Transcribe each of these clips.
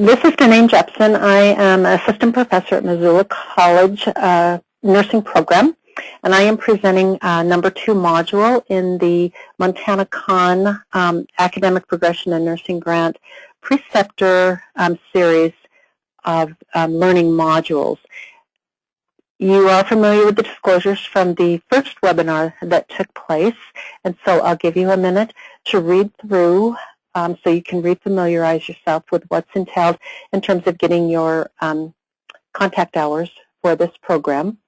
This is Deneen Jepson. I am assistant professor at Missoula College nursing program, and I am presenting number 2 module in the Montana Con Academic Progression and Nursing Grant Preceptor series of learning modules. You are familiar with the disclosures from the first webinar that took place, and so I'll give you a minute to read through so you can re-familiarize yourself with what's entailed in terms of getting your contact hours for this program.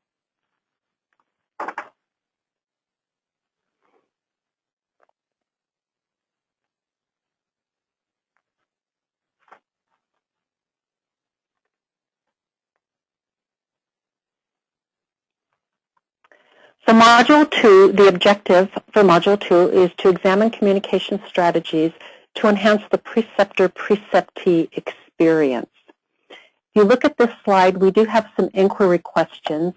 So Module 2, the objective for Module 2 is to examine communication strategies to enhance the preceptor-preceptee experience. If you look at this slide, we do have some inquiry questions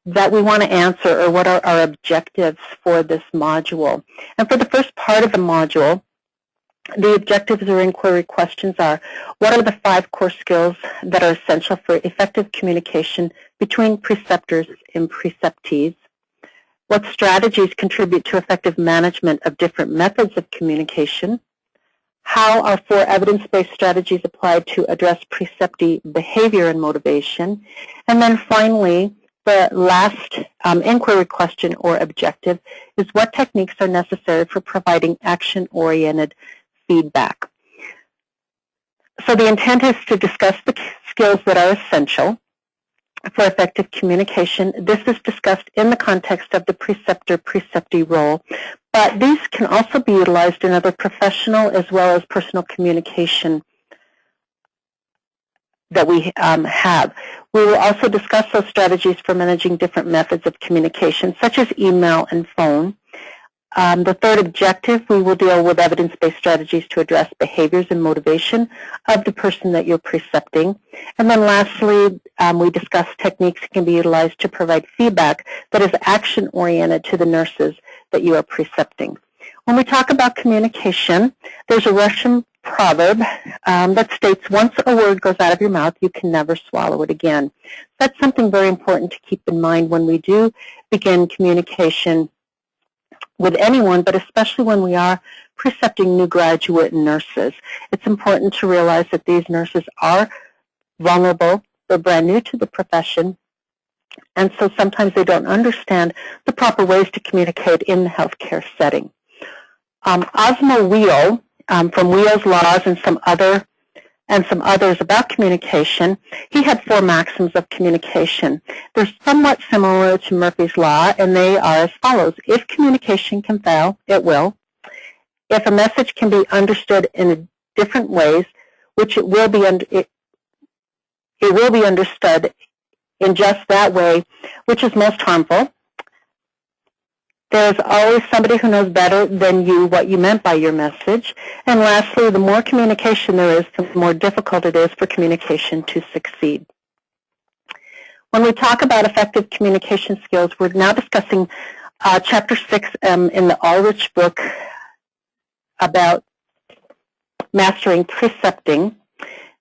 that we want to answer, or what are our objectives for this module. And for the first part of the module, the objectives or inquiry questions are, what are the 5 core skills that are essential for effective communication between preceptors and preceptees? What strategies contribute to effective management of different methods of communication? How are 4 evidence-based strategies applied to address preceptee behavior and motivation? And then finally, the last inquiry question or objective is, what techniques are necessary for providing action-oriented feedback? So the intent is to discuss the skills that are essential for effective communication. This is discussed in the context of the preceptor-preceptee role, but these can also be utilized in other professional as well as personal communication that we have. We will also discuss those strategies for managing different methods of communication, such as email and phone. The third objective, we will deal with evidence-based strategies to address behaviors and motivation of the person that you're precepting. And then lastly, we discuss techniques that can be utilized to provide feedback that is action-oriented to the nurses that you are precepting. When we talk about communication, there's a Russian proverb that states, once a word goes out of your mouth, you can never swallow it again. That's something very important to keep in mind when we do begin communication with anyone, but especially when we are precepting new graduate nurses. It's important to realize that these nurses are vulnerable. They're brand new to the profession, and so sometimes they don't understand the proper ways to communicate in the healthcare setting. Osmo Wheel, from Wheel's Laws and some others about communication, he had 4 maxims of communication. They're somewhat similar to Murphy's Law, and they are as follows. If communication can fail, it will. If a message can be understood in different ways, which it will be understood in just that way, which is most harmful. There's always somebody who knows better than you what you meant by your message. And lastly, the more communication there is, the more difficult it is for communication to succeed. When we talk about effective communication skills, we're now discussing Chapter 6 in the Ulrich book about mastering precepting.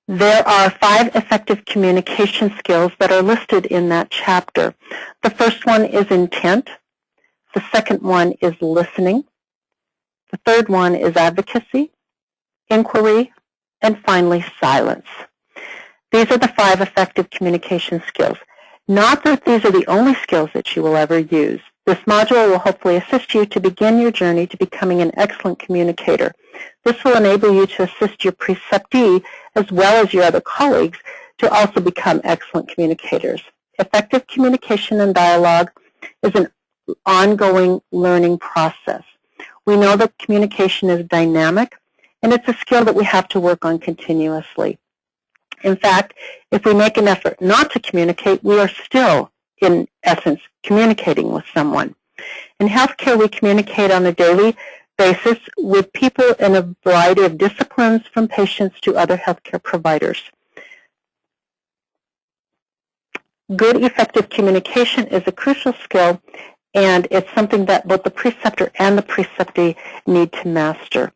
There are 5 effective communication skills that are listed in that chapter. The first one is intent. The second one is listening. The third one is advocacy, inquiry, and finally silence. These are the 5 effective communication skills. Not that these are the only skills that you will ever use. This module will hopefully assist you to begin your journey to becoming an excellent communicator. This will enable you to assist your preceptee as well as your other colleagues to also become excellent communicators. Effective communication and dialogue is an ongoing learning process. We know that communication is dynamic, and it's a skill that we have to work on continuously. In fact, if we make an effort not to communicate, we are still, in essence, communicating with someone. In healthcare, we communicate on a daily basis with people in a variety of disciplines, from patients to other healthcare providers. Good, effective communication is a crucial skill, and it's something that both the preceptor and the preceptee need to master.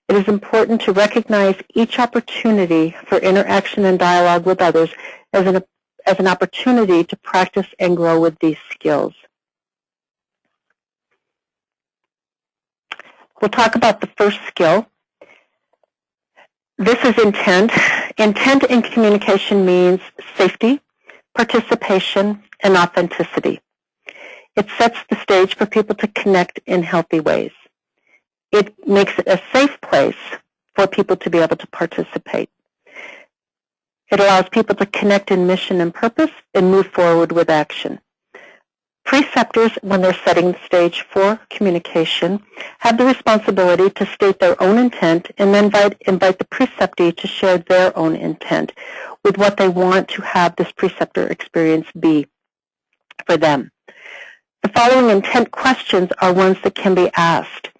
It is important to recognize each opportunity for interaction and dialogue with others as an opportunity to practice and grow with these skills. We'll talk about the first skill. This is intent. Intent in communication means safety, participation, and authenticity. It sets the stage for people to connect in healthy ways. It makes it a safe place for people to be able to participate. It allows people to connect in mission and purpose and move forward with action. Preceptors, when they're setting the stage for communication, have the responsibility to state their own intent and then invite the preceptee to share their own intent with what they want to have this preceptor experience be for them. The following intent questions are ones that can be asked.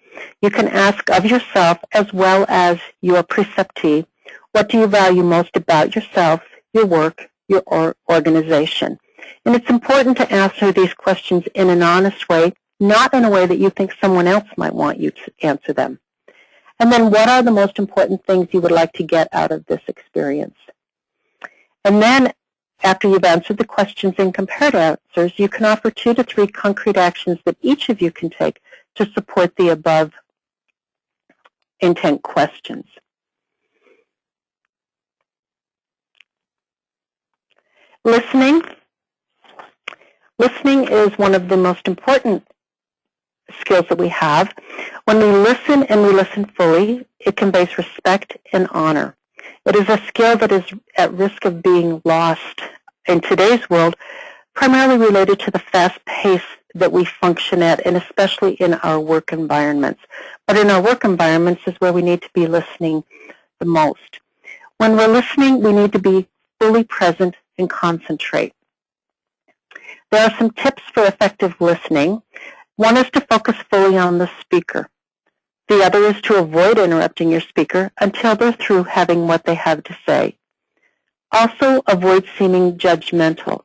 You can ask of yourself as well as your preceptee, what do you value most about yourself, your work, your organization? And it's important to answer these questions in an honest way, not in a way that you think someone else might want you to answer them. And then what are the most important things you would like to get out of this experience? And then after you've answered the questions and compared answers, you can offer 2 to 3 concrete actions that each of you can take to support the above intent questions. Listening. Listening is one of the most important skills that we have. When we listen and we listen fully, it conveys respect and honor. It is a skill that is at risk of being lost in today's world, primarily related to the fast pace that we function at, and especially in our work environments. But in our work environments is where we need to be listening the most. When we're listening, we need to be fully present and concentrate. There are some tips for effective listening. One is to focus fully on the speaker. The other is to avoid interrupting your speaker until they're through having what they have to say. Also, avoid seeming judgmental.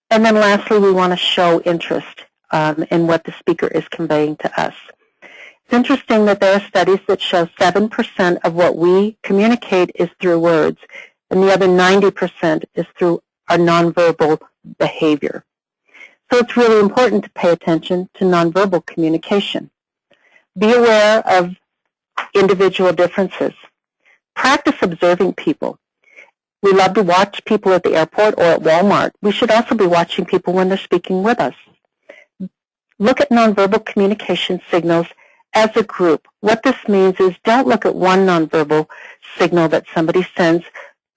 And then lastly, we want to show interest in what the speaker is conveying to us. It's interesting that there are studies that show 7% of what we communicate is through words, and the other 90% is through our nonverbal behavior. So it's really important to pay attention to nonverbal communication. Be aware of individual differences. Practice observing people. We love to watch people at the airport or at Walmart. We should also be watching people when they're speaking with us. Look at nonverbal communication signals as a group. What this means is don't look at one nonverbal signal that somebody sends,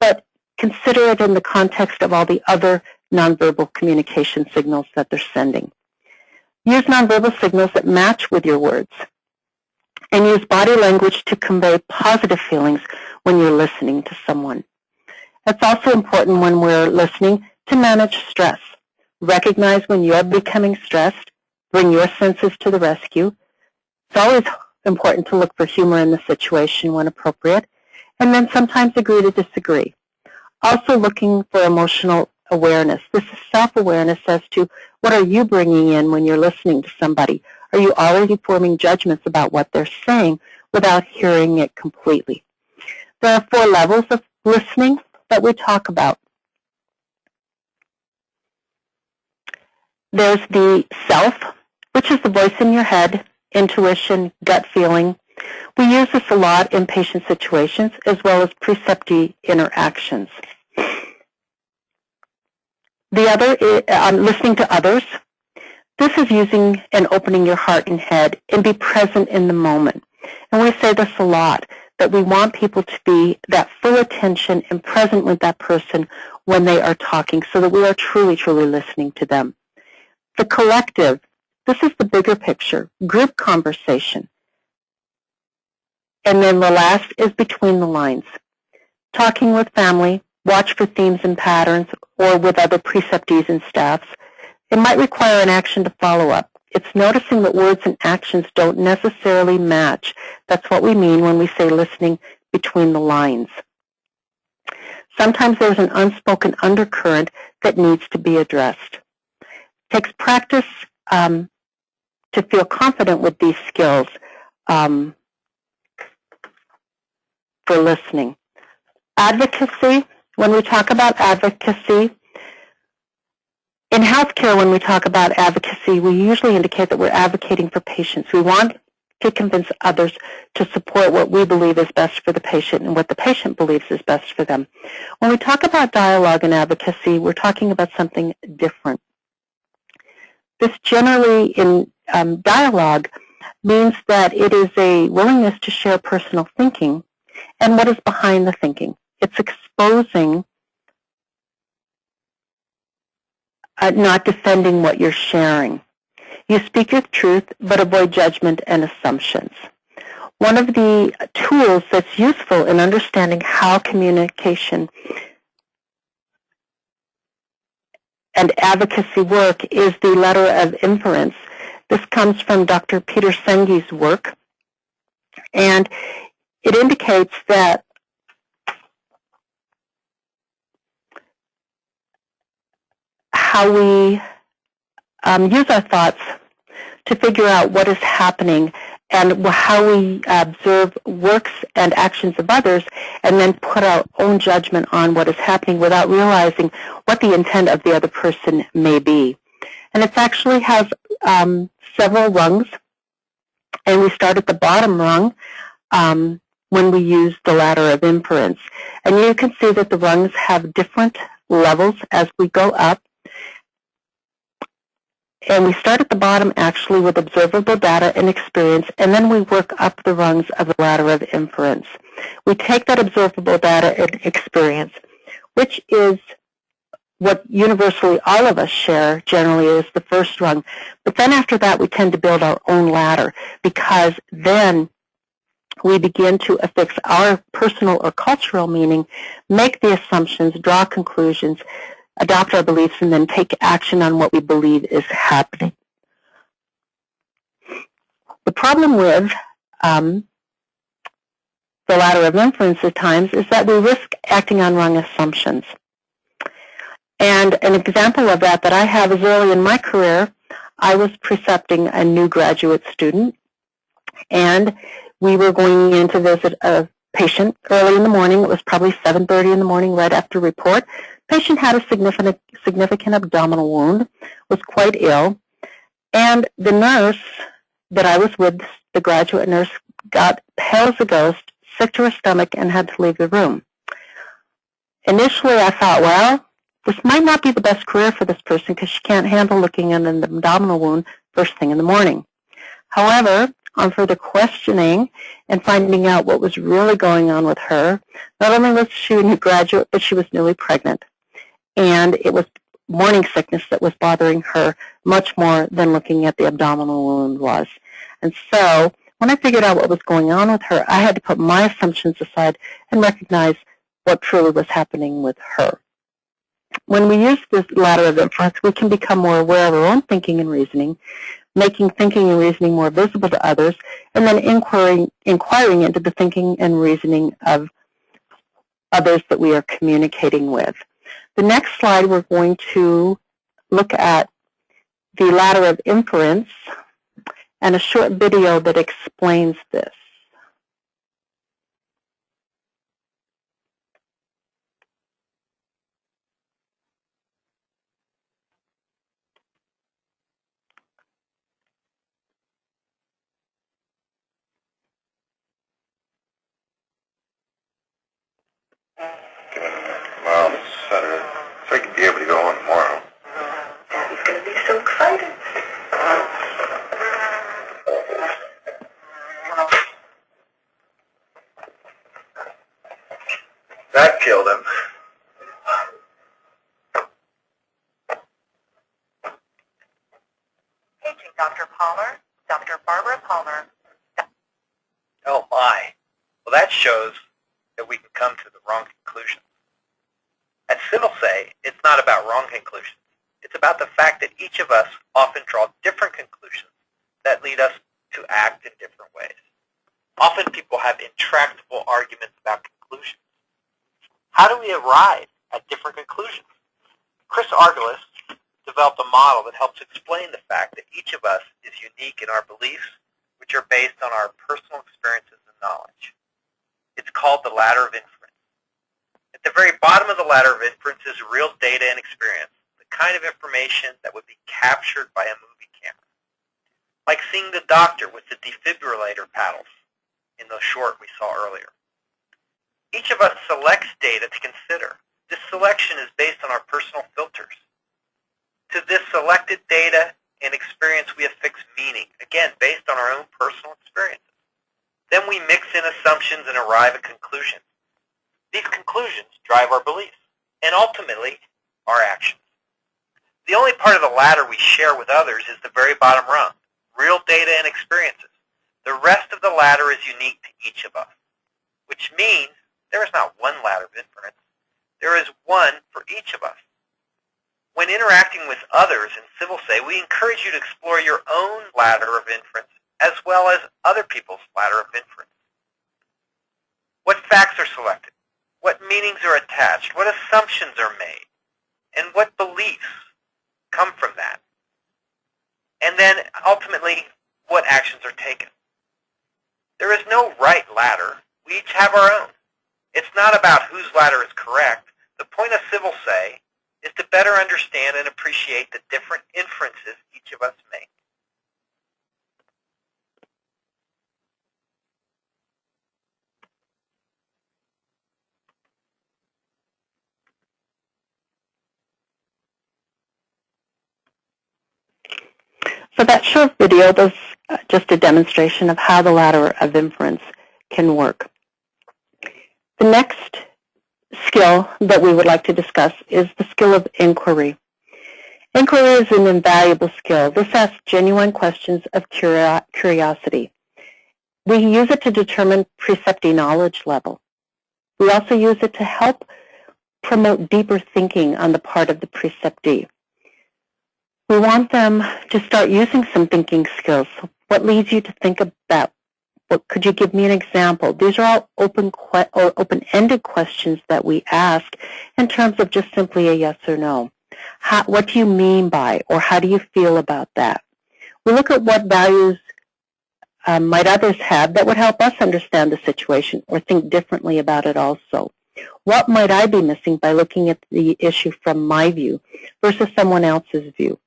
but consider it in the context of all the other nonverbal communication signals that they're sending. Use nonverbal signals that match with your words, and use body language to convey positive feelings when you're listening to someone. It's also important when we're listening to manage stress. Recognize when you're becoming stressed. Bring your senses to the rescue. It's always important to look for humor in the situation when appropriate, and then sometimes agree to disagree. Also looking for emotional awareness. This is self-awareness as to what are you bringing in when you're listening to somebody. Are you already forming judgments about what they're saying without hearing it completely? There are 4 levels of listening that we talk about. There's the self, which is the voice in your head, intuition, gut feeling. We use this a lot in patient situations as well as preceptee interactions. The other is listening to others. This is using and opening your heart and head and be present in the moment. And we say this a lot, that we want people to be that full attention and present with that person when they are talking so that we are truly, truly listening to them. The collective, this is the bigger picture, group conversation. And then the last is between the lines. Talking with family, watch for themes and patterns, or with other preceptees and staffs. It might require an action to follow up. It's noticing that words and actions don't necessarily match. That's what we mean when we say listening between the lines. Sometimes there's an unspoken undercurrent that needs to be addressed. It takes practice to feel confident with these skills. for listening. Advocacy, when we talk about advocacy, in healthcare, when we talk about advocacy, we usually indicate that we're advocating for patients. We want to convince others to support what we believe is best for the patient and what the patient believes is best for them. When we talk about dialogue and advocacy, we're talking about something different. This generally in dialogue means that it is a willingness to share personal thinking and what is behind the thinking. It's exposing, not defending what you're sharing. You speak your truth, but avoid judgment and assumptions. One of the tools that's useful in understanding how communication and advocacy work is the letter of inference. This comes from Dr. Peter Senge's work, and it indicates that how we use our thoughts to figure out what is happening and how we observe works and actions of others and then put our own judgment on what is happening without realizing what the intent of the other person may be. And it actually has several rungs, and we start at the bottom rung when we use the ladder of inference. And you can see that the rungs have different levels as we go up. And we start at the bottom actually with observable data and experience, and then we work up the rungs of the ladder of inference. We take that observable data and experience, which is what universally all of us share generally is the first rung. But then after that, we tend to build our own ladder, because then we begin to affix our personal or cultural meaning, make the assumptions, draw conclusions, adopt our beliefs, and then take action on what we believe is happening. The problem with the ladder of inference at times is that we risk acting on wrong assumptions. And an example of that I have is early in my career, I was precepting a new graduate student, and we were going in to visit a patient early in the morning. It was probably 7:30 in the morning, right after report. Patient had a significant abdominal wound, was quite ill, and the nurse that I was with, the graduate nurse, got pale as a ghost, sick to her stomach, and had to leave the room. Initially, I thought, well, this might not be the best career for this person because she can't handle looking at an abdominal wound first thing in the morning. However, on further questioning and finding out what was really going on with her, not only was she a new graduate, but she was newly pregnant. And it was morning sickness that was bothering her much more than looking at the abdominal wound was. And so when I figured out what was going on with her, I had to put my assumptions aside and recognize what truly was happening with her. When we use this ladder of inference, we can become more aware of our own thinking and reasoning, making thinking and reasoning more visible to others, and then inquiring into the thinking and reasoning of others that we are communicating with. The next slide, we're going to look at the ladder of inference and a short video that explains this. Well, Saturday. So I could be able to go on tomorrow. He's going to be so excited. That killed him. Paging Dr. Palmer, Dr. Barbara Palmer. Oh my. Well, that shows that we can come to the wrong conclusions. At Civil Say, it's not about wrong conclusions. It's about the fact that each of us often draw different conclusions that lead us to act in different ways. Often people have intractable arguments about conclusions. How do we arrive at different conclusions? Chris Argelis developed a model that helps explain the fact that each of us is unique in our beliefs, which are based on our personal experiences and knowledge. It's called the ladder of inference. At the very bottom of the ladder of inference is real data and experience, the kind of information that would be captured by a movie camera. Like seeing the doctor with the defibrillator paddles in the short we saw earlier. Each of us selects data to consider. This selection is based on our personal filters. To this selected data and experience we affix meaning, again, based on our own personal experiences. Then we mix in assumptions and arrive at conclusions. These conclusions drive our beliefs and ultimately our actions. The only part of the ladder we share with others is the very bottom rung, real data and experiences. The rest of the ladder is unique to each of us, which means there is not one ladder of inference. There is one for each of us. When interacting with others in Civil Say, we encourage you to explore your own ladder of inference as well as other people's ladder of inference. What facts are selected? What meanings are attached? What assumptions are made? And what beliefs come from that? And then ultimately, what actions are taken? There is no right ladder. We each have our own. It's not about whose ladder is correct. The point of Civil Say is to better understand and appreciate the different inferences each of us make. So that short video was just a demonstration of how the ladder of inference can work. The next skill that we would like to discuss is the skill of inquiry. Inquiry is an invaluable skill. This asks genuine questions of curiosity. We use it to determine preceptee knowledge level. We also use it to help promote deeper thinking on the part of the preceptee. We want them to start using some thinking skills. What leads you to think about? What, could you give me an example? These are all open-ended questions that we ask in terms of just simply a yes or no. What do you mean by, or how do you feel about that? We look at what values might others have that would help us understand the situation or think differently about it also. What might I be missing by looking at the issue from my view versus someone else's view?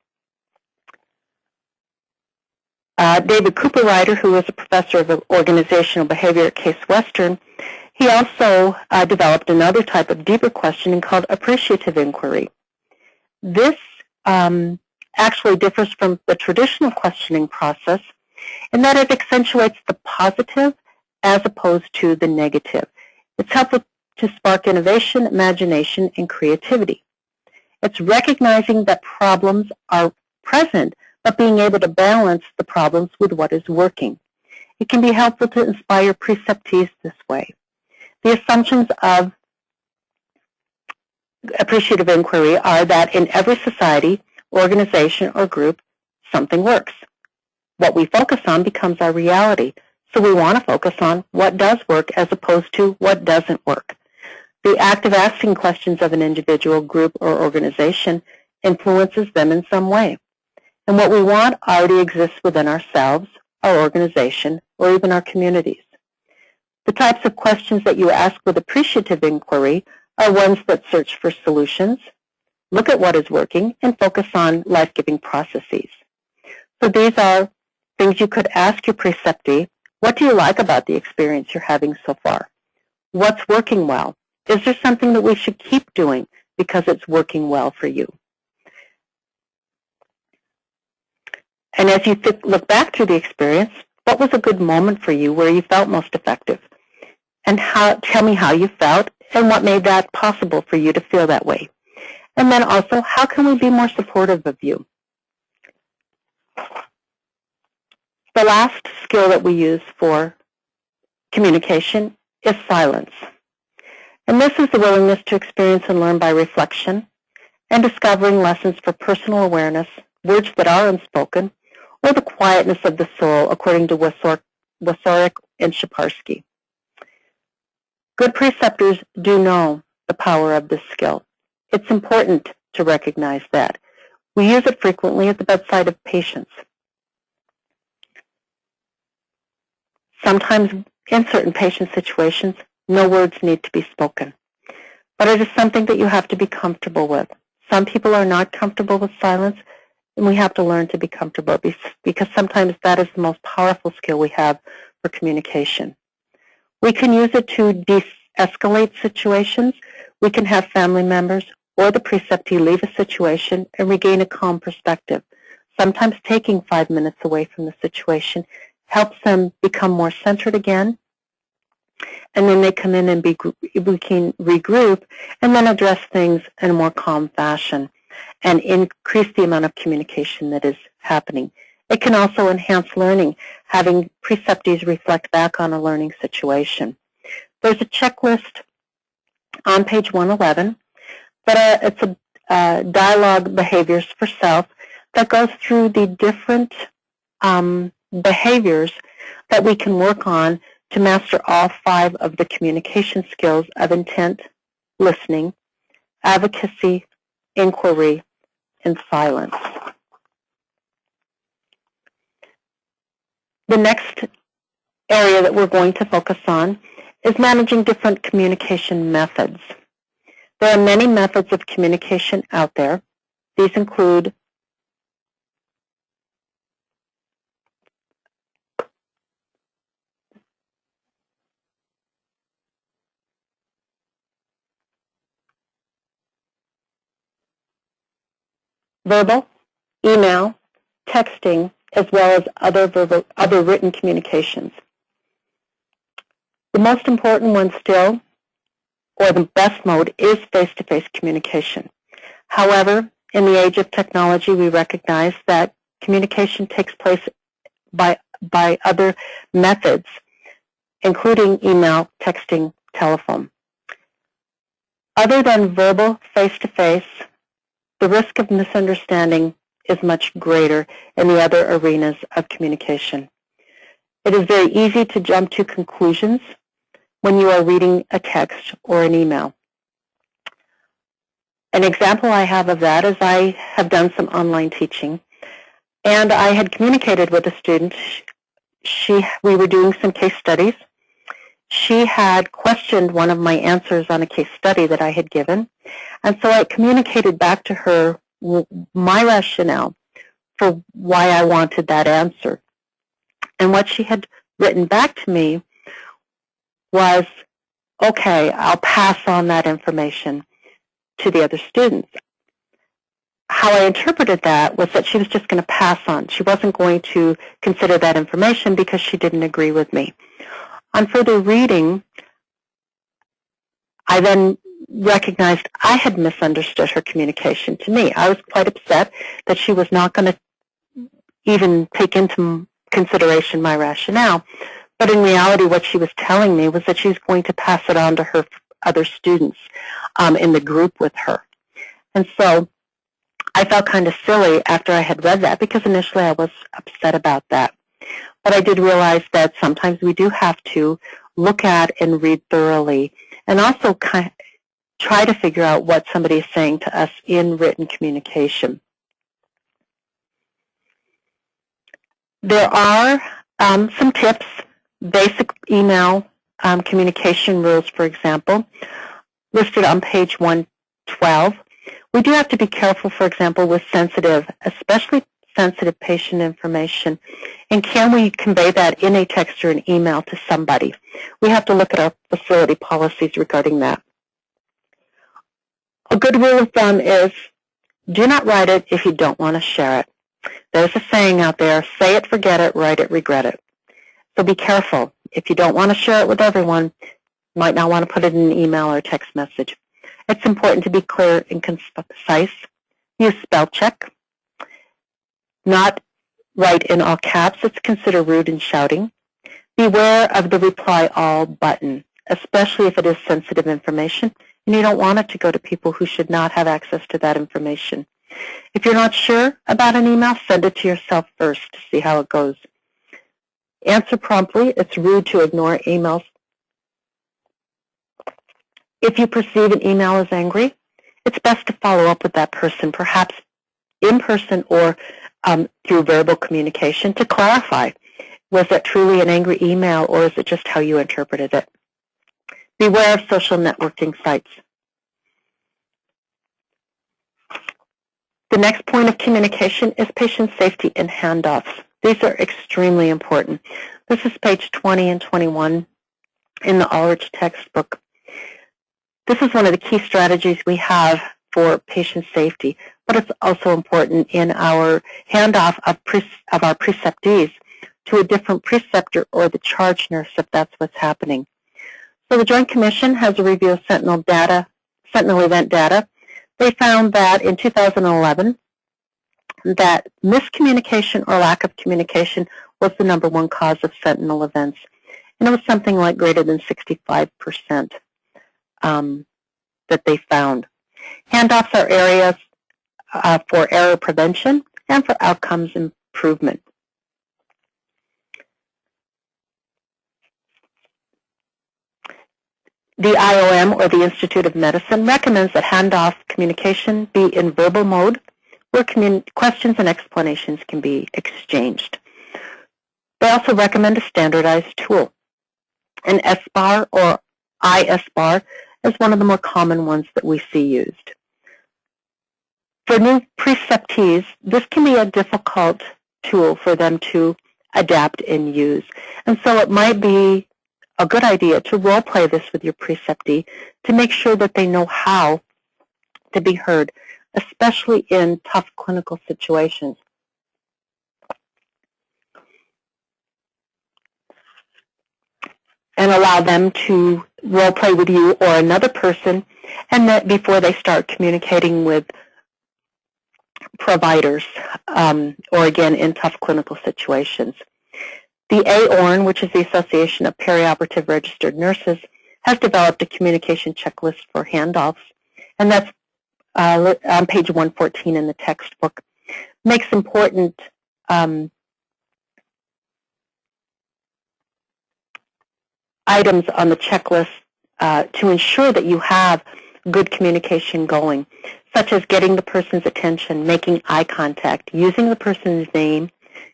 David Cooper-Ryder, who is a professor of organizational behavior at Case Western, he also developed another type of deeper questioning called appreciative inquiry. This actually differs from the traditional questioning process in that it accentuates the positive as opposed to the negative. It's helpful to spark innovation, imagination, and creativity. It's recognizing that problems are present, but being able to balance the problems with what is working. It can be helpful to inspire preceptees this way. The assumptions of appreciative inquiry are that in every society, organization, or group, something works. What we focus on becomes our reality, so we want to focus on what does work as opposed to what doesn't work. The act of asking questions of an individual, group, or organization influences them in some way. And what we want already exists within ourselves, our organization, or even our communities. The types of questions that you ask with appreciative inquiry are ones that search for solutions, look at what is working, and focus on life-giving processes. So these are things you could ask your preceptee. What do you like about the experience you're having so far? What's working well? Is there something that we should keep doing because it's working well for you? And as you look back through the experience, what was a good moment for you where you felt most effective? And tell me how you felt and what made that possible for you to feel that way. And then also, how can we be more supportive of you? The last skill that we use for communication is silence. And this is the willingness to experience and learn by reflection and discovering lessons for personal awareness, words that are unspoken, or the quietness of the soul, according to Wasorek and Shaparsky. Good preceptors do know the power of this skill. It's important to recognize that. We use it frequently at the bedside of patients. Sometimes in certain patient situations, No words need to be spoken. But it is something that you have to be comfortable with. Some people are not comfortable with silence, and we have to learn to be comfortable because sometimes that is the most powerful skill we have for communication. We can use it to de-escalate situations. We can have family members or the preceptee leave a situation and regain a calm perspective. Sometimes taking 5 minutes away from the situation helps them become more centered again, and then they come in and we can regroup and then address things in a more calm fashion and increase the amount of communication that is happening. It can also enhance learning, having preceptees reflect back on a learning situation. There's a checklist on page 111, but it's a dialogue behaviors for self that goes through the different behaviors that we can work on to master all 5 of the communication skills of intent, listening, advocacy, inquiry, and silence. The next area that we're going to focus on is managing different communication methods. There are many methods of communication out there. These include verbal, email, texting, as well as other written communications. The most important one still, or the best mode, is face-to-face communication. However, in the age of technology, we recognize that communication takes place by other methods, including email, texting, telephone. Other than verbal face-to-face, the risk of misunderstanding is much greater in the other arenas of communication. It is very easy to jump to conclusions when you are reading a text or an email. An example I have of that is I have done some online teaching, and I had communicated with a student. We were doing some case studies. She had questioned one of my answers on a case study that I had given, and so I communicated back to her my rationale for why I wanted that answer. And what she had written back to me was, okay, I'll pass on that information to the other students. How I interpreted that was that she was just going to pass on. She wasn't going to consider that information because she didn't agree with me. On further reading, I then recognized I had misunderstood her communication to me. I was quite upset that she was not going to even take into consideration my rationale. But in reality, what she was telling me was that she was going to pass it on to her other students in the group with her. And so I felt kind of silly after I had read that because initially I was upset about that. But I did realize that sometimes we do have to look at and read thoroughly and also try to figure out what somebody is saying to us in written communication. There are some tips, basic email communication rules, for example, listed on page 112. We do have to be careful, for example, with especially sensitive patient information, and can we convey that in a text or an email to somebody? We have to look at our facility policies regarding that. A good rule of thumb is do not write it if you don't want to share it. There's a saying out there, say it, forget it, write it, regret it. So be careful. If you don't want to share it with everyone, you might not want to put it in an email or a text message. It's important to be clear and concise. Use spell check. Not write in all caps. It's considered rude and shouting. Beware of the reply all button, especially if it is sensitive information, and you don't want it to go to people who should not have access to that information. If you're not sure about an email, send it to yourself first to see how it goes. Answer promptly. It's rude to ignore emails. If you perceive an email as angry, it's best to follow up with that person, perhaps in person or through verbal communication to clarify, was that truly an angry email or is it just how you interpreted it? Beware of social networking sites. The next point of communication is patient safety and handoffs. These are extremely important. This is page 20 and 21 in the Ulrich textbook. This is one of the key strategies we have for patient safety, but it's also important in our handoff of our preceptees to a different preceptor or the charge nurse if that's what's happening. So the Joint Commission has a review of Sentinel event data. They found that in 2011 that miscommunication or lack of communication was the #1 cause of Sentinel events. And it was something like greater than 65% that they found. Handoffs are areas for error prevention and for outcomes improvement. The IOM, or the Institute of Medicine, recommends that handoff communication be in verbal mode, where questions and explanations can be exchanged. They also recommend a standardized tool. An SBAR or ISBAR is one of the more common ones that we see used. For new preceptees, this can be a difficult tool for them to adapt and use. And so it might be a good idea to role play this with your preceptee to make sure that they know how to be heard, especially in tough clinical situations. And allow them to role play with you or another person, and that before they start communicating with providers, or again in tough clinical situations. The AORN, which is the Association of Perioperative Registered Nurses, has developed a communication checklist for handoffs, and that's on page 114 in the textbook. Makes important items on the checklist to ensure that you have good communication going, such as getting the person's attention, making eye contact, using the person's name,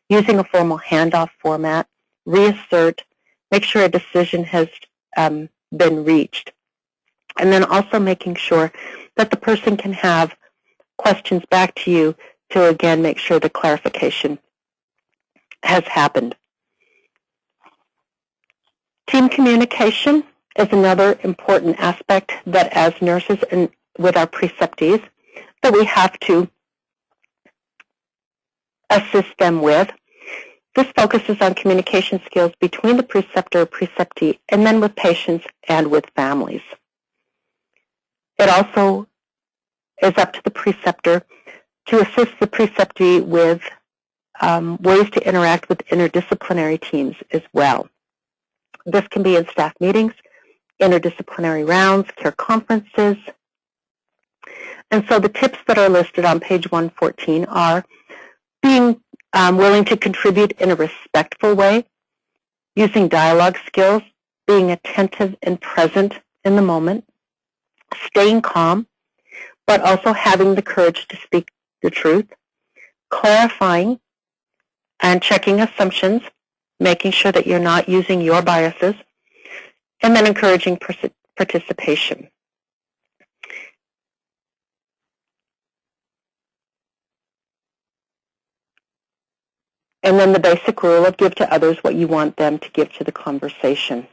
using a formal handoff format, reassert, make sure a decision has been reached, and then also making sure that the person can have questions back to you to, again, make sure the clarification has happened. Team communication is another important aspect that as nurses and with our preceptees that we have to assist them with. This focuses on communication skills between the preceptor or preceptee and then with patients and with families. It also is up to the preceptor to assist the preceptee with ways to interact with interdisciplinary teams as well. This can be in staff meetings, interdisciplinary rounds, care conferences. And so the tips that are listed on page 114 are being willing to contribute in a respectful way, using dialogue skills, being attentive and present in the moment, staying calm, but also having the courage to speak the truth, clarifying and checking assumptions, making sure that you're not using your biases, and then encouraging participation. And then the basic rule of give to others what you want them to give to the conversation.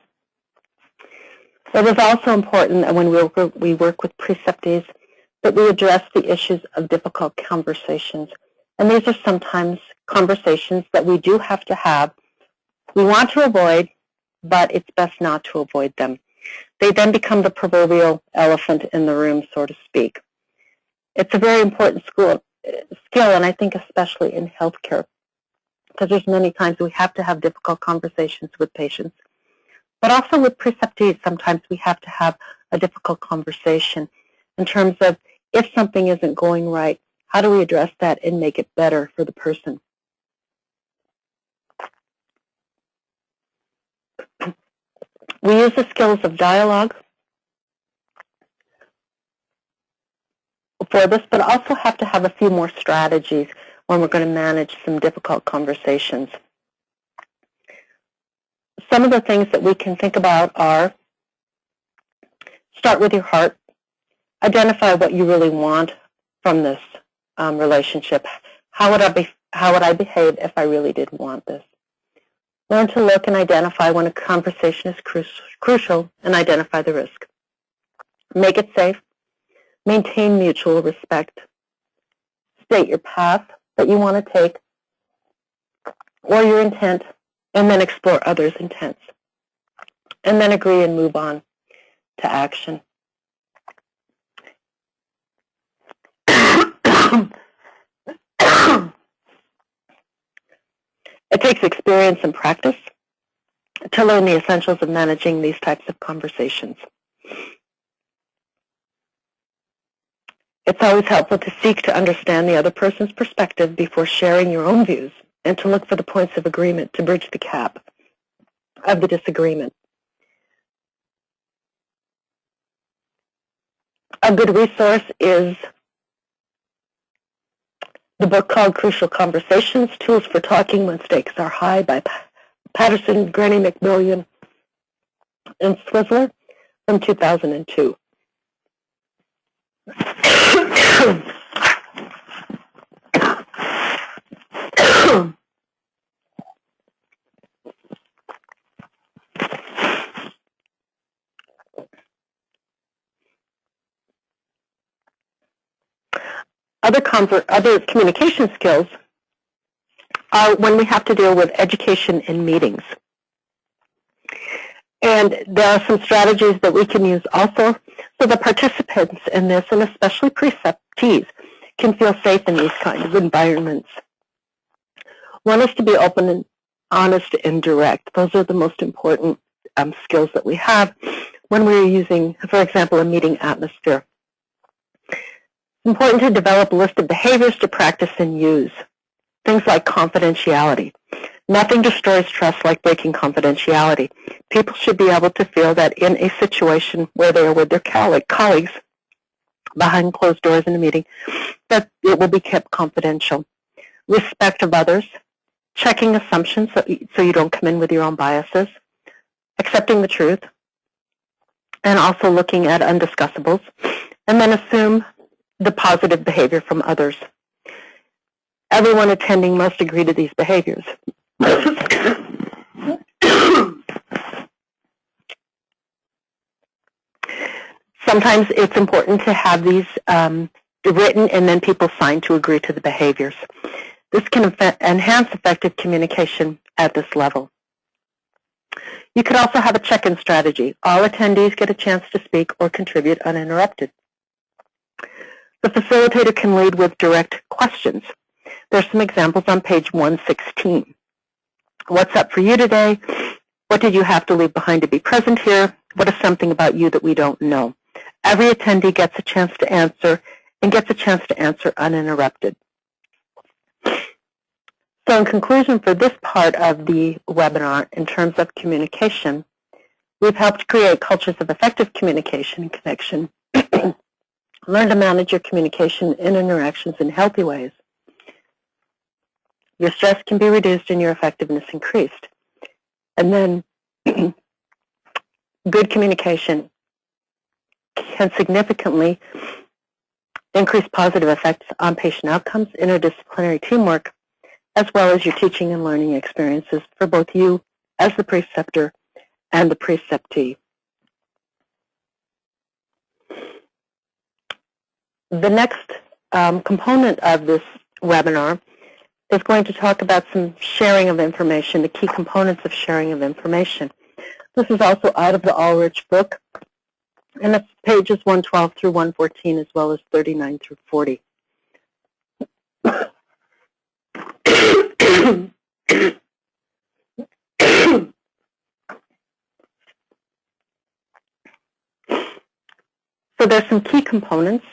It is also important that when we work with preceptees that we address the issues of difficult conversations. And these are sometimes conversations that we do have to have. We want to avoid, but it's best not to avoid them. They then become the proverbial elephant in the room, so to speak. It's a very important skill, and I think especially in healthcare, because there's many times we have to have difficult conversations with patients. But also with preceptees, sometimes we have to have a difficult conversation in terms of if something isn't going right, how do we address that and make it better for the person? We use the skills of dialogue for this, but also have to have a few more strategies when we're going to manage some difficult conversations. Some of the things that we can think about are Start with your heart. Identify what you really want from this relationship. How would I behave if I really did want this? Learn to look and identify when a conversation is crucial and identify the risk. Make it safe. Maintain mutual respect. State your path that you want to take or your intent, and then explore others' intents. And then agree and move on to action. It takes experience and practice to learn the essentials of managing these types of conversations. It's always helpful to seek to understand the other person's perspective before sharing your own views, and to look for the points of agreement to bridge the gap of the disagreement. A good resource is the book called Crucial Conversations, Tools for Talking When Stakes Are High by Patterson, Granny McMillian, and Swizzler from 2002. Other communication skills are when we have to deal with education in meetings. And there are some strategies that we can use also so the participants in this, and especially preceptees, can feel safe in these kinds of environments. One is to be open and honest and direct. Those are the most important skills that we have when we're using, for example, a meeting atmosphere. It's important to develop a list of behaviors to practice and use. Things like confidentiality. Nothing destroys trust like breaking confidentiality. People should be able to feel that in a situation where they are with their colleagues behind closed doors in a meeting, that it will be kept confidential. Respect of others. Checking assumptions so you don't come in with your own biases. Accepting the truth. And also looking at undiscussables. And then assume the positive behavior from others. Everyone attending must agree to these behaviors. Sometimes it's important to have these written and then people sign to agree to the behaviors. This can enhance effective communication at this level. You could also have a check-in strategy. All attendees get a chance to speak or contribute uninterrupted. The facilitator can lead with direct questions. There's some examples on page 116. What's up for you today? What did you have to leave behind to be present here? What is something about you that we don't know? Every attendee gets a chance to answer and gets a chance to answer uninterrupted. So in conclusion for this part of the webinar, in terms of communication, we've helped create cultures of effective communication and connection. Learn to manage your communication and interactions in healthy ways. Your stress can be reduced and your effectiveness increased. And then good communication can significantly increase positive effects on patient outcomes, interdisciplinary teamwork, as well as your teaching and learning experiences for both you as the preceptor and the preceptee. The next component of this webinar is going to talk about some sharing of information, the key components of sharing of information. This is also out of the Ulrich book, and it's pages 112 through 114, as well as 39 through 40. So there's some key components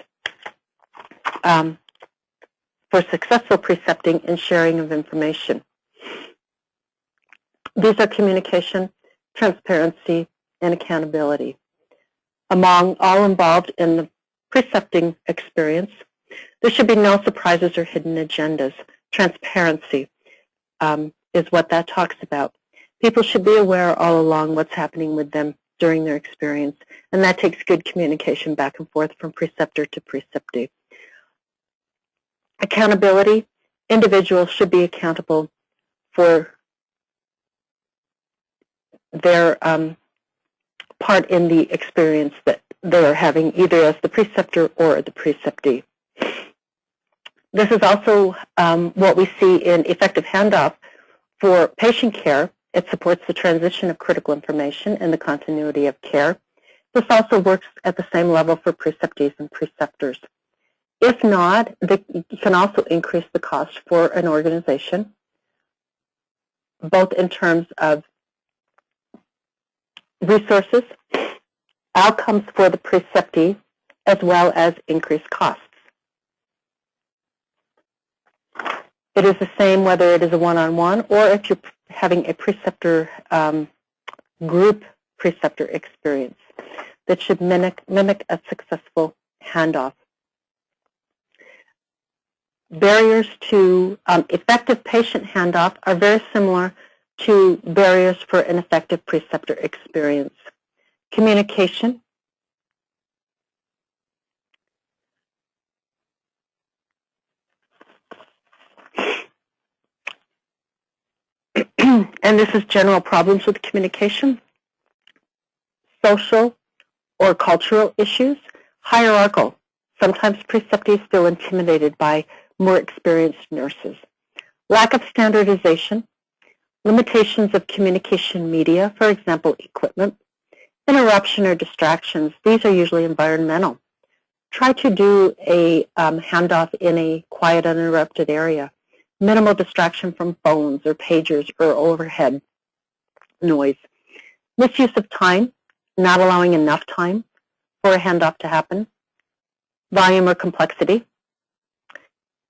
for successful precepting and sharing of information. These are communication, transparency, and accountability. Among all involved in the precepting experience, there should be no surprises or hidden agendas. Transparency is what that talks about. People should be aware all along what's happening with them during their experience, and that takes good communication back and forth from preceptor to preceptee. Accountability. Individuals should be accountable for their part in the experience that they are having, either as the preceptor or the preceptee. This is also what we see in effective handoff for patient care. It supports the transition of critical information and the continuity of care. This also works at the same level for preceptees and preceptors. If not, you can also increase the cost for an organization, both in terms of resources, outcomes for the preceptee, as well as increased costs. It is the same whether it is a one-on-one or if you're having a preceptor group preceptor experience that should mimic a successful handoff. Barriers to effective patient handoff are very similar to barriers for an effective preceptor experience. Communication. And this is general problems with communication. Social or cultural issues. Hierarchical. Sometimes preceptees feel intimidated by more experienced nurses. Lack of standardization. Limitations of communication media, for example, equipment. Interruption or distractions. These are usually environmental. Try to do a handoff in a quiet, uninterrupted area. Minimal distraction from phones or pagers or overhead noise. Misuse of time, not allowing enough time for a handoff to happen. Volume or complexity.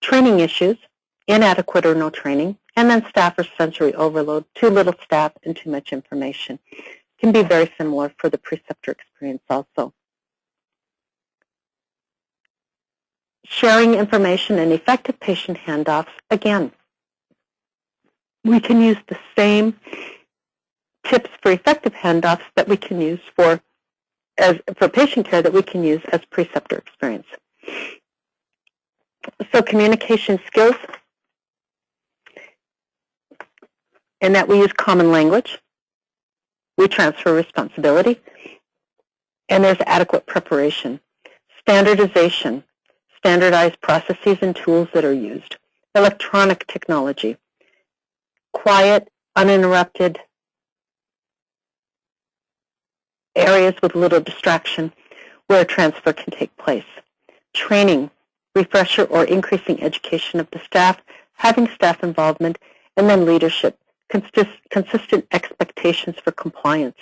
Training issues, inadequate or no training. And then staff or sensory overload, too little staff and too much information. Can be very similar for the preceptor experience also. Sharing information and effective patient handoffs, again, we can use the same tips for effective handoffs that we can use for patient care that we can use as preceptor experience. So communication skills, in that we use common language, we transfer responsibility, and there's adequate preparation. Standardization, standardized processes and tools that are used. Electronic technology, quiet, uninterrupted areas with little distraction where a transfer can take place. Training, refresher or increasing education of the staff, having staff involvement, and then leadership, consistent expectations for compliance.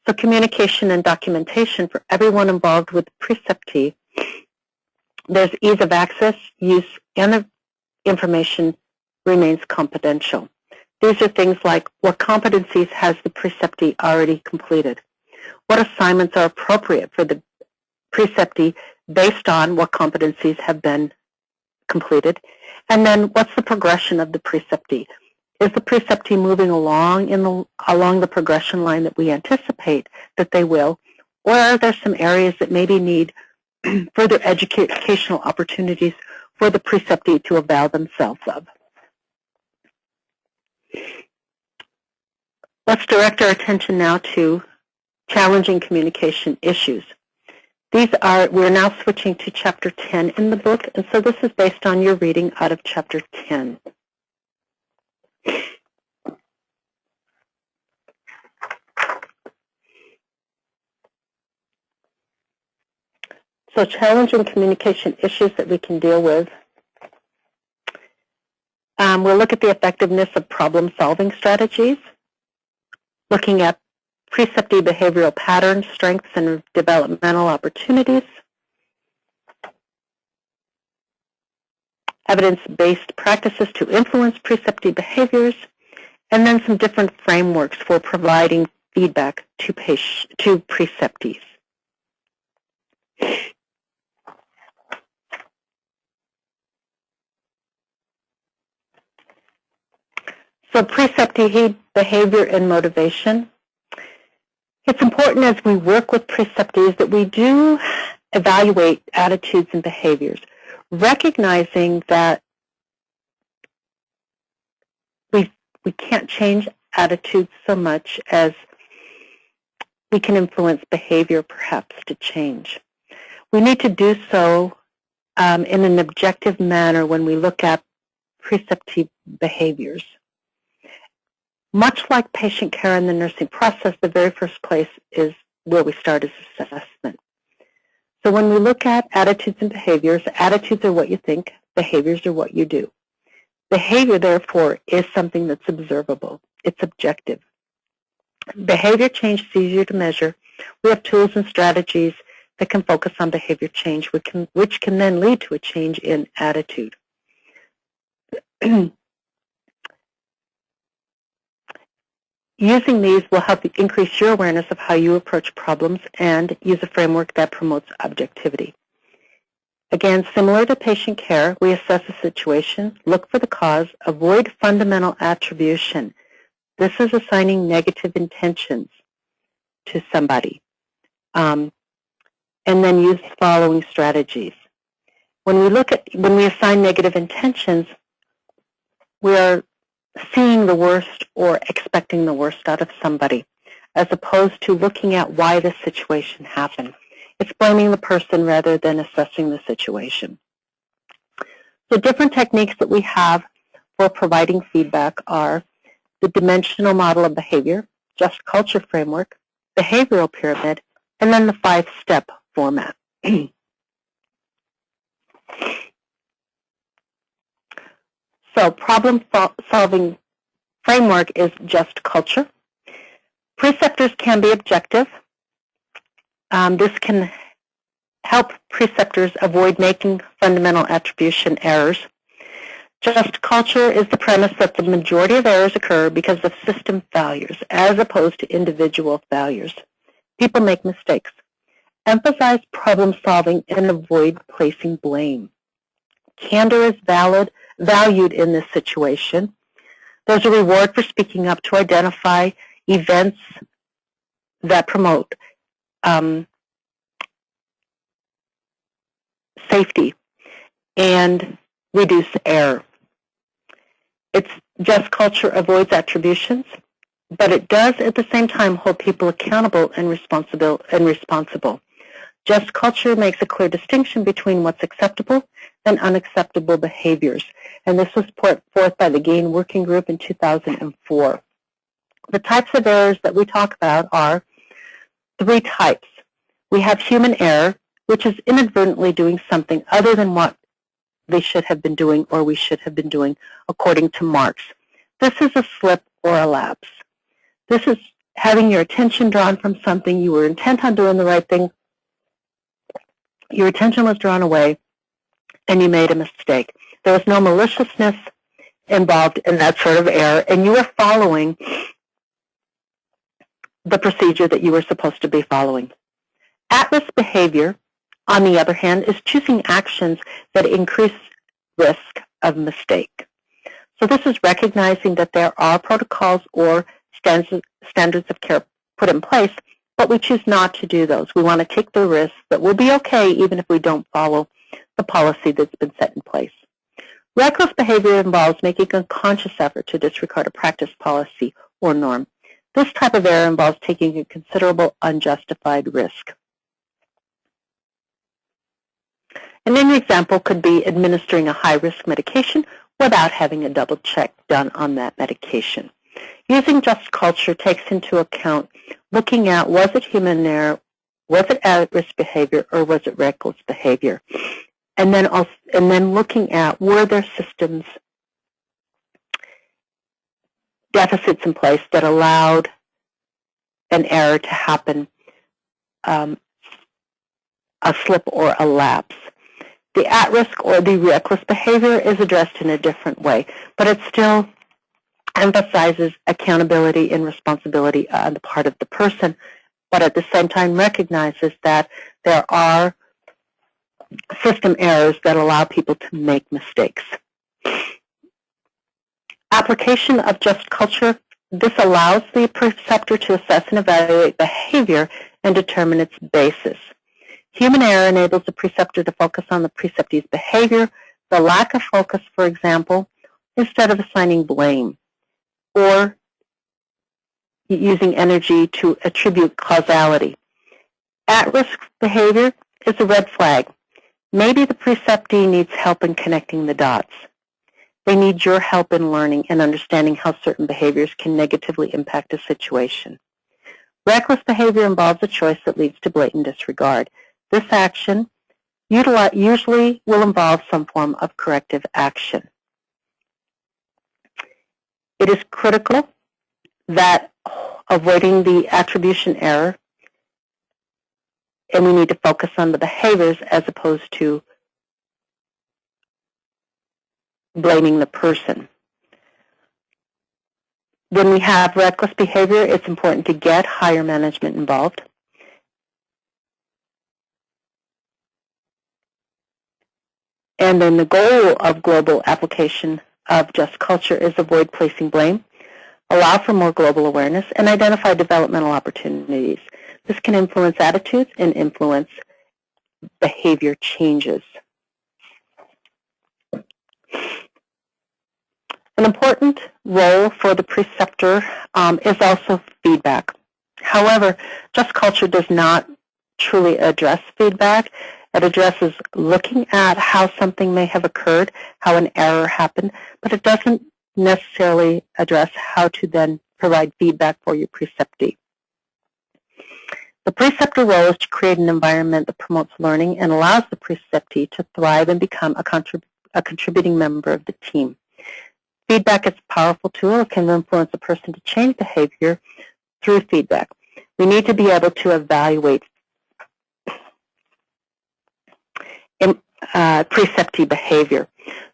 So communication and documentation for everyone involved with the preceptee. There's ease of access, use, and the information remains confidential. These are things like what competencies has the preceptee already completed? What assignments are appropriate for the preceptee based on what competencies have been completed? And then what's the progression of the preceptee? Is the preceptee moving along along the progression line that we anticipate that they will? Or are there some areas that maybe need further educational opportunities for the preceptee to avail themselves of? Let's direct our attention now to challenging communication issues. We're now switching to Chapter 10 in the book, and so this is based on your reading out of Chapter 10. So challenging communication issues that we can deal with. We'll look at the effectiveness of problem-solving strategies, looking at preceptee behavioral patterns, strengths, and developmental opportunities, evidence-based practices to influence preceptee behaviors, and then some different frameworks for providing feedback to preceptees. So preceptee behavior and motivation. It's important as we work with preceptors that we do evaluate attitudes and behaviors, recognizing that we can't change attitudes so much as we can influence behavior perhaps to change. We need to do so in an objective manner when we look at preceptive behaviors. Much like patient care in the nursing process, the very first place is where we start is assessment. So when we look at attitudes and behaviors, attitudes are what you think, behaviors are what you do. Behavior, therefore, is something that's observable. It's objective. Behavior change is easier to measure. We have tools and strategies that can focus on behavior change, which can then lead to a change in attitude. Using these will help you increase your awareness of how you approach problems and use a framework that promotes objectivity. Again, similar to patient care, we assess a situation, look for the cause, avoid fundamental attribution. This is assigning negative intentions to somebody. And then use the following strategies. When we assign negative intentions, we are seeing the worst or expecting the worst out of somebody, as opposed to looking at why this situation happened. It's blaming the person rather than assessing the situation. So different techniques that we have for providing feedback are the dimensional model of behavior, just culture framework, behavioral pyramid, and then the 5-step format. So problem-solving framework is just culture. Preceptors can be objective. This can help preceptors avoid making fundamental attribution errors. Just culture is the premise that the majority of errors occur because of system failures as opposed to individual failures. People make mistakes. Emphasize problem solving and avoid placing blame. Candor is valued in this situation. There's a reward for speaking up to identify events that promote safety and reduce error. It's just culture avoids attributions, but it does at the same time hold people accountable and responsible. Just culture makes a clear distinction between what's acceptable and unacceptable behaviors, and this was put forth by the GAIN Working Group in 2004. The types of errors that we talk about are 3 types. We have human error, which is inadvertently doing something other than what they should have been doing or we should have been doing according to marks. This is a slip or a lapse. This is having your attention drawn from something. You were intent on doing the right thing. Your attention was drawn away, and you made a mistake. There was no maliciousness involved in that sort of error, and you were following the procedure that you were supposed to be following. At-risk behavior, on the other hand, is choosing actions that increase risk of mistake. So this is recognizing that there are protocols or standards of care put in place, but we choose not to do those. We want to take the risk that we'll be okay even if we don't follow the policy that's been set in place. Reckless behavior involves making a conscious effort to disregard a practice, policy, or norm. This type of error involves taking a considerable unjustified risk. And an example could be administering a high-risk medication without having a double check done on that medication. Using just culture takes into account looking at, was it human error, was it at-risk behavior, or was it reckless behavior? And then looking at, were there systems deficits in place that allowed an error to happen, a slip or a lapse. The at-risk or the reckless behavior is addressed in a different way, but it still emphasizes accountability and responsibility on the part of the person, but at the same time recognizes that there are system errors that allow people to make mistakes. Application of just culture This allows the preceptor to assess and evaluate behavior and determine its basis. Human error enables the preceptor to focus on the preceptee's behavior, the lack of focus, for example, instead of assigning blame or using energy to attribute causality. At-risk behavior is a red flag. Maybe the preceptee needs help in connecting the dots. They need your help in learning and understanding how certain behaviors can negatively impact a situation. Reckless behavior involves a choice that leads to blatant disregard. This action usually will involve some form of corrective action. It is critical that avoiding the attribution error, and we need to focus on the behaviors as opposed to blaming the person. When we have reckless behavior, it's important to get higher management involved. And then the goal of global application of just culture is avoid placing blame, allow for more global awareness, and identify developmental opportunities. This can influence attitudes and influence behavior changes. An important role for the preceptor is also feedback. However, just culture does not truly address feedback. It addresses looking at how something may have occurred, how an error happened, but it doesn't necessarily address how to then provide feedback for your preceptee. The preceptor role is to create an environment that promotes learning and allows the preceptee to thrive and become a contributing member of the team. Feedback is a powerful tool. It can influence a person to change behavior through feedback. We need to be able to evaluate preceptee behavior.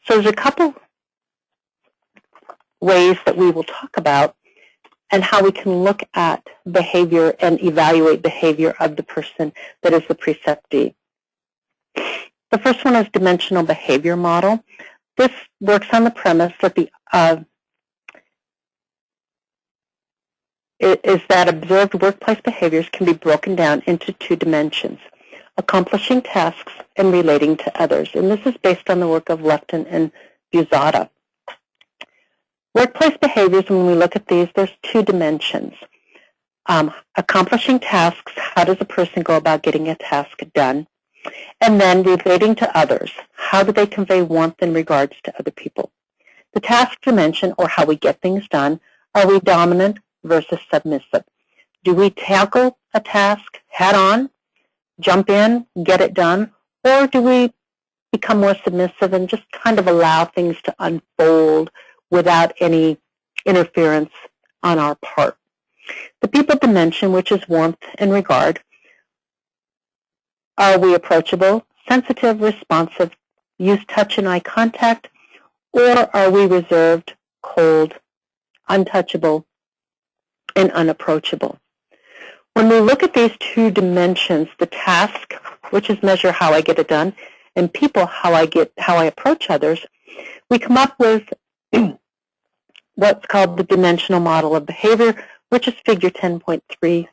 So there's a couple ways that we will talk about and how we can look at behavior and evaluate behavior of the person that is the preceptee. The first one is dimensional behavior model. This works on the premise that that observed workplace behaviors can be broken down into two dimensions: accomplishing tasks and relating to others. And this is based on the work of Lefton and Buzata. Workplace behaviors, when we look at these, there's two dimensions. Accomplishing tasks, how does a person go about getting a task done? And then relating to others, how do they convey warmth in regards to other people? The task dimension, or how we get things done, are we dominant versus submissive? Do we tackle a task head on, jump in, get it done, or do we become more submissive and just kind of allow things to unfold without any interference on our part? The people dimension, which is warmth and regard, are we approachable, sensitive, responsive, use touch and eye contact, or are we reserved, cold, untouchable, and unapproachable? When we look at these two dimensions, the task, which is measure how I get it done, and people, how I approach others, we come up with what's called the dimensional model of behavior, which is figure 10.3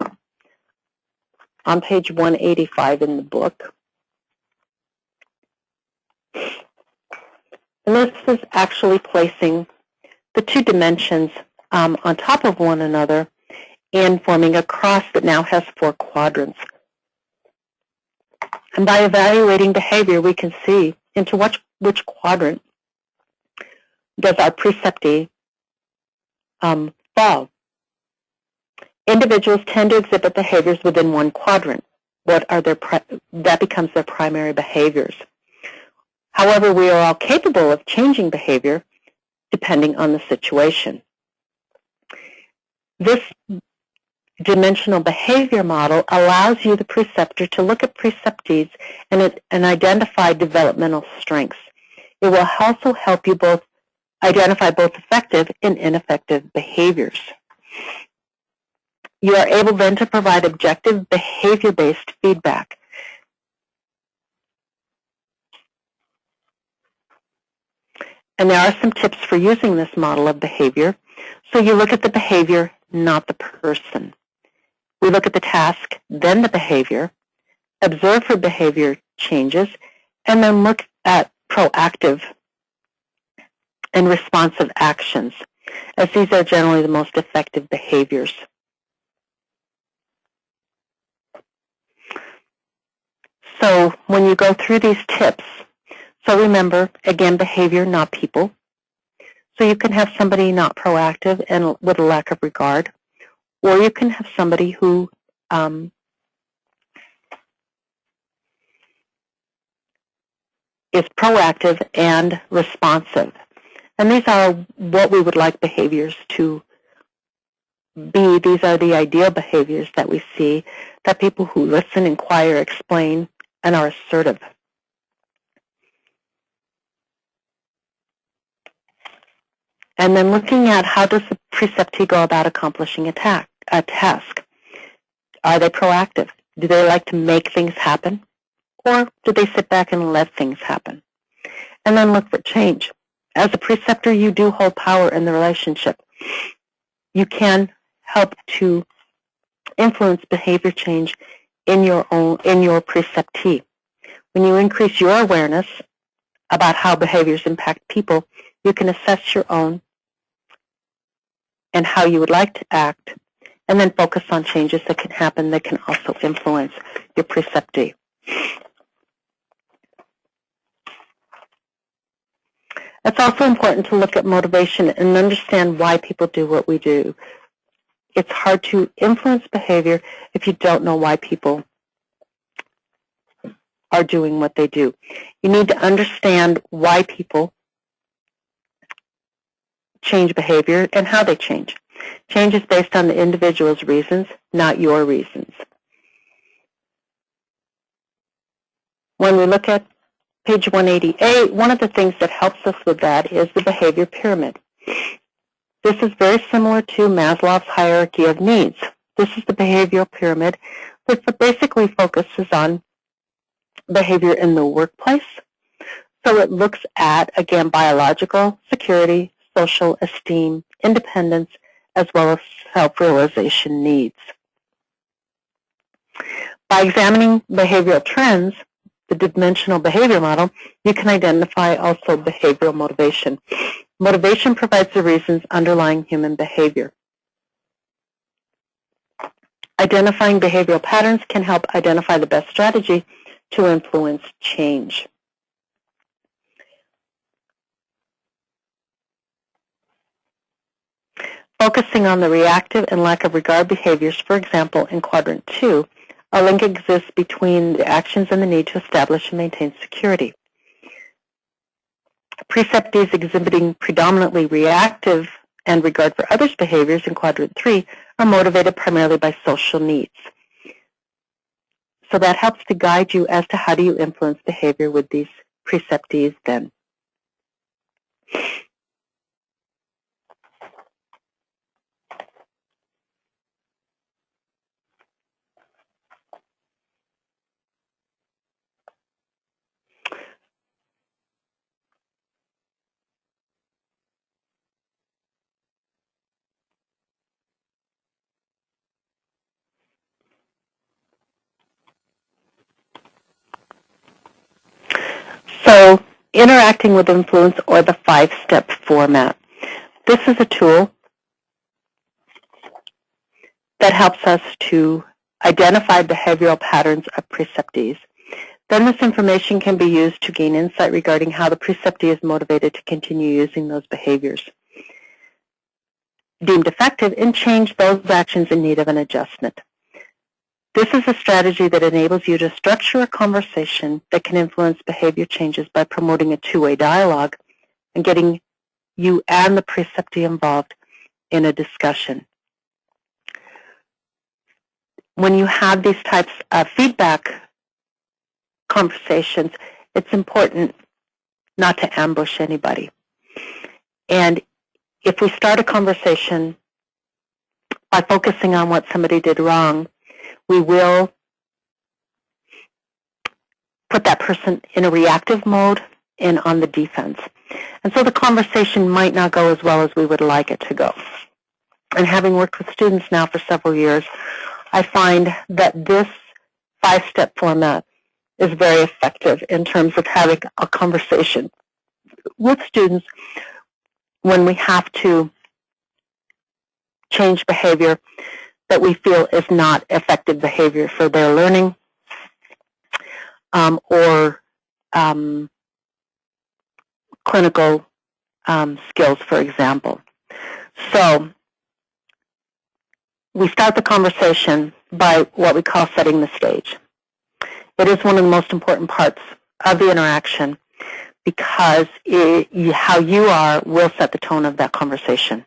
on page 185 in the book. And this is actually placing the two dimensions on top of one another and forming a cross that now has 4 quadrants. And by evaluating behavior, we can see into which quadrant does our preceptee fall. Individuals tend to exhibit behaviors within one quadrant. That becomes their primary behaviors. However, we are all capable of changing behavior depending on the situation. This dimensional behavior model allows you, the preceptor, to look at preceptees and identify developmental strengths. It will also help you identify both effective and ineffective behaviors. You are able then to provide objective behavior-based feedback. And there are some tips for using this model of behavior. So you look at the behavior, not the person. We look at the task, then the behavior, observe for behavior changes, and then look at proactive and responsive actions, as these are generally the most effective behaviors. So when you go through these tips, so remember, again, behavior, not people. So you can have somebody not proactive and with a lack of regard, or you can have somebody who is proactive and responsive. And these are what we would like behaviors to be. These are the ideal behaviors that we see, that people who listen, inquire, explain, and are assertive. And then looking at how does the preceptee go about accomplishing a task. Are they proactive? Do they like to make things happen? Or do they sit back and let things happen? And then look for change. As a preceptor, you do hold power in the relationship. You can help to influence behavior change in your preceptee. When you increase your awareness about how behaviors impact people, you can assess your own and how you would like to act, and then focus on changes that can happen that can also influence your preceptee. It's also important to look at motivation and understand why people do what we do. It's hard to influence behavior if you don't know why people are doing what they do. You need to understand why people change behavior and how they change. Change is based on the individual's reasons, not your reasons. When we look at page 188, one of the things that helps us with that is the behavior pyramid. This is very similar to Maslow's hierarchy of needs. This is the behavioral pyramid that basically focuses on behavior in the workplace. So it looks at, again, biological, security, social, esteem, independence, as well as self-realization needs. By examining behavioral trends, the dimensional behavior model, you can identify also behavioral motivation. Motivation provides the reasons underlying human behavior. Identifying behavioral patterns can help identify the best strategy to influence change. Focusing on the reactive and lack of regard behaviors, for example, in Quadrant 2, a link exists between the actions and the need to establish and maintain security. Preceptees exhibiting predominantly reactive and regard for others' behaviors in Quadrant 3 are motivated primarily by social needs. So that helps to guide you as to how do you influence behavior with these preceptees then. So, interacting with influence, or the 5-step format. This is a tool that helps us to identify behavioral patterns of preceptees. Then this information can be used to gain insight regarding how the preceptee is motivated to continue using those behaviors deemed effective, and change those actions in need of an adjustment. This is a strategy that enables you to structure a conversation that can influence behavior changes by promoting a two-way dialogue and getting you and the preceptee involved in a discussion. When you have these types of feedback conversations, it's important not to ambush anybody. And if we start a conversation by focusing on what somebody did wrong, we will put that person in a reactive mode and on the defense. And so the conversation might not go as well as we would like it to go. And having worked with students now for several years, I find that this 5-step format is very effective in terms of having a conversation with students when we have to change behavior that we feel is not effective behavior for their learning or clinical skills, for example. So we start the conversation by what we call setting the stage. It is one of the most important parts of the interaction because how you are will set the tone of that conversation.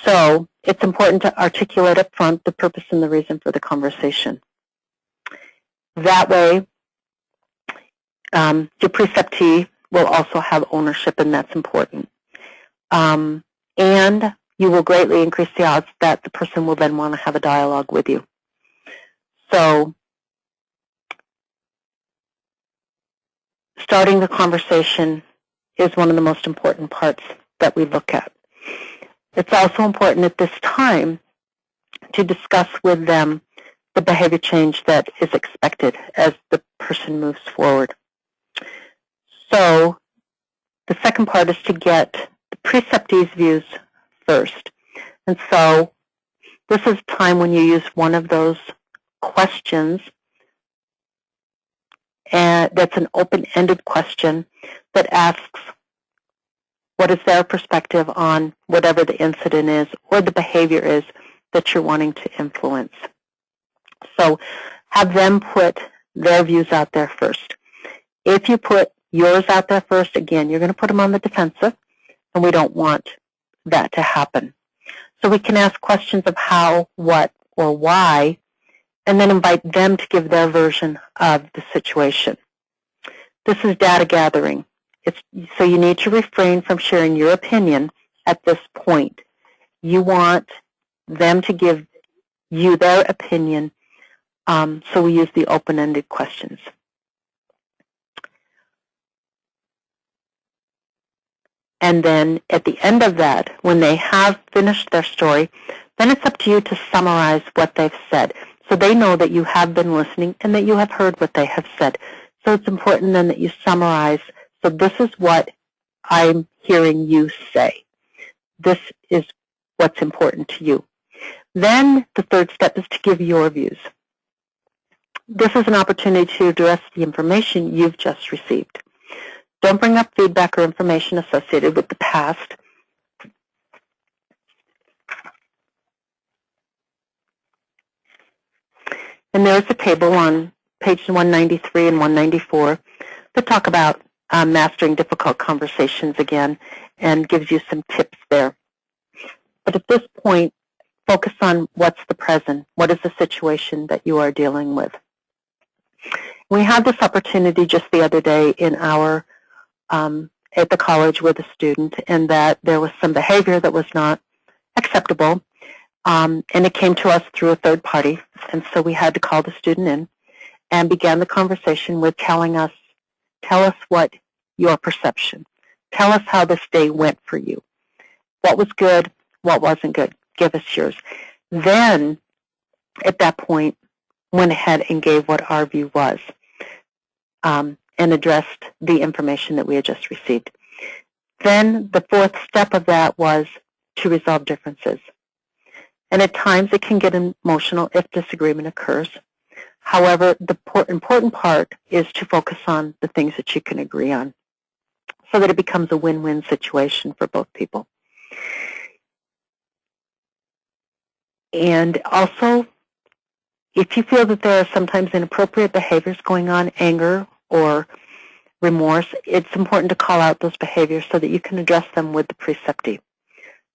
So it's important to articulate up front the purpose and the reason for the conversation. That way, your preceptee will also have ownership, and that's important. And you will greatly increase the odds that the person will then want to have a dialogue with you. So starting the conversation is one of the most important parts that we look at. It's also important at this time to discuss with them the behavior change that is expected as the person moves forward. So the second part is to get the preceptee's views first. And so this is time when you use one of those questions, and that's an open-ended question that asks what is their perspective on whatever the incident is or the behavior is that you're wanting to influence. So have them put their views out there first. If you put yours out there first, again, you're going to put them on the defensive, and we don't want that to happen. So we can ask questions of how, what, or why, and then invite them to give their version of the situation. This is data gathering. So you need to refrain from sharing your opinion at this point. You want them to give you their opinion, so we use the open-ended questions. And then at the end of that, when they have finished their story, then it's up to you to summarize what they've said. So they know that you have been listening and that you have heard what they have said. So it's important then that you summarize. So this is what I'm hearing you say. This is what's important to you. Then the third step is to give your views. This is an opportunity to address the information you've just received. Don't bring up feedback or information associated with the past. And there's a table on pages 193 and 194 that talk about mastering difficult conversations again and gives you some tips there. But at this point, focus on what's the present. What is the situation that you are dealing with? We had this opportunity just the other day in our at the college with a student, and that there was some behavior that was not acceptable, and it came to us through a third party, and so we had to call the student in and began the conversation with tell us what your perception, tell us how this day went for you, what was good, what wasn't good, give us yours. Then, at that point, went ahead and gave what our view was, and addressed the information that we had just received. Then the fourth step of that was to resolve differences. And at times it can get emotional if disagreement occurs. However, the important part is to focus on the things that you can agree on so that it becomes a win-win situation for both people. And also, if you feel that there are sometimes inappropriate behaviors going on, anger or remorse, it's important to call out those behaviors so that you can address them with the preceptee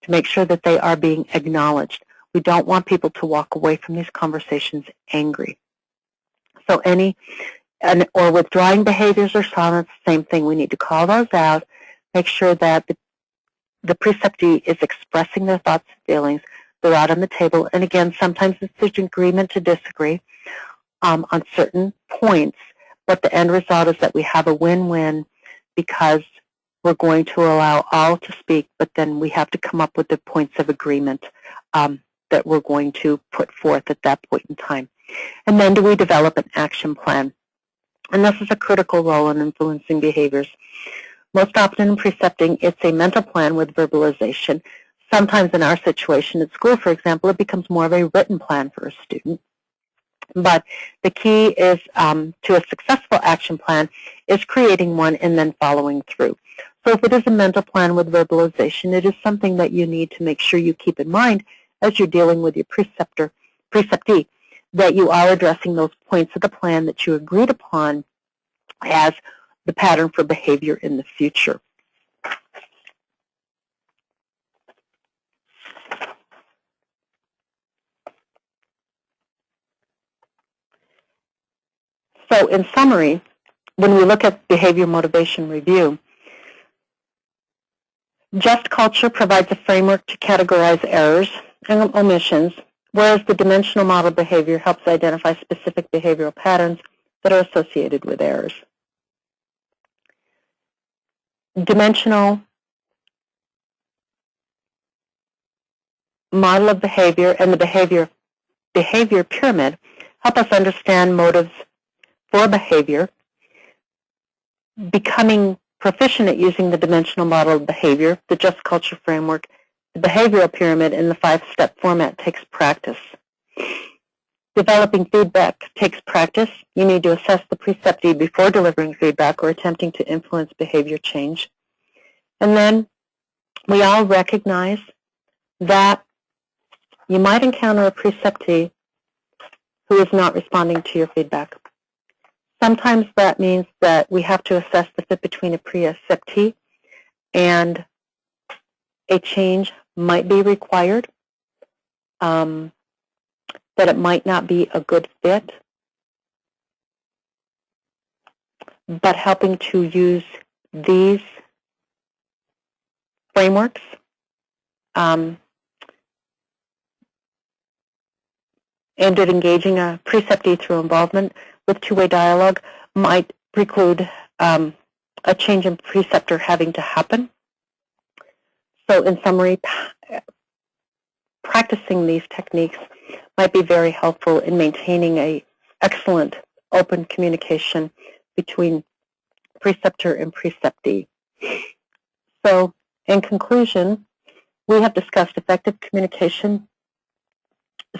to make sure that they are being acknowledged. We don't want people to walk away from these conversations angry. So or withdrawing behaviors or silence, same thing. We need to call those out, make sure that the preceptee is expressing their thoughts and feelings. They're out on the table. And again, sometimes it's an agreement to disagree on certain points, but the end result is that we have a win-win because we're going to allow all to speak, but then we have to come up with the points of agreement that we're going to put forth at that point in time. And then do we develop an action plan? And this is a critical role in influencing behaviors. Most often in precepting, it's a mental plan with verbalization. Sometimes in our situation at school, for example, it becomes more of a written plan for a student. But the key is to a successful action plan is creating one and then following through. So if it is a mental plan with verbalization, it is something that you need to make sure you keep in mind as you're dealing with your preceptee, that you are addressing those points of the plan that you agreed upon as the pattern for behavior in the future. So in summary, when we look at behavior motivation review, just culture provides a framework to categorize errors and omissions, whereas the dimensional model behavior helps identify specific behavioral patterns that are associated with errors. Dimensional model of behavior and the behavior pyramid help us understand motives for behavior. Becoming proficient at using the dimensional model of behavior, the just culture framework, the behavioral pyramid, and the 5-step format takes practice. Developing feedback takes practice. You need to assess the preceptee before delivering feedback or attempting to influence behavior change. And then we all recognize that you might encounter a preceptee who is not responding to your feedback. Sometimes that means that we have to assess the fit between a preceptee and a change might be required, that it might not be a good fit, but helping to use these frameworks aimed at engaging a preceptee through involvement with two-way dialogue might preclude a change in preceptor having to happen. So in summary, practicing these techniques might be very helpful in maintaining an excellent open communication between preceptor and preceptee. So in conclusion, we have discussed effective communication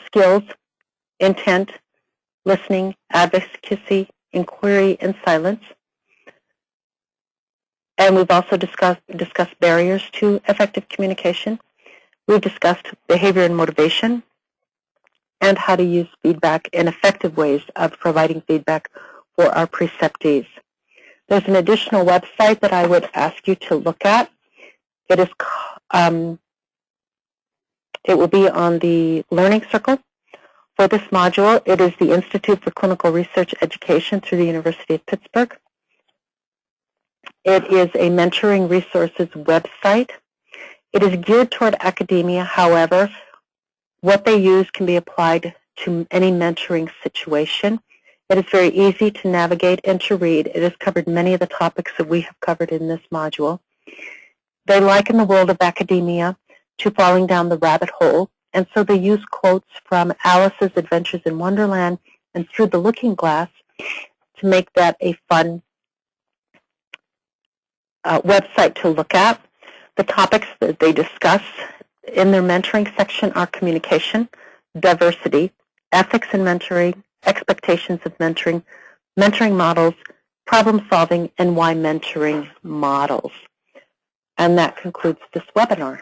skills, intent, listening, advocacy, inquiry, and silence. And we've also discussed barriers to effective communication. We've discussed behavior and motivation and how to use feedback in effective ways of providing feedback for our preceptees. There's an additional website that I would ask you to look at. It will be on the Learning Circle. For this module, it is the Institute for Clinical Research Education through the University of Pittsburgh. It is a mentoring resources website. It is geared toward academia. However, what they use can be applied to any mentoring situation. It is very easy to navigate and to read. It has covered many of the topics that we have covered in this module. They liken the world of academia to falling down the rabbit hole, and so they use quotes from Alice's Adventures in Wonderland and Through the Looking Glass to make that a fun website to look at. The topics that they discuss in their mentoring section are communication, diversity, ethics in mentoring, expectations of mentoring, mentoring models, problem solving, and why mentoring models. And that concludes this webinar.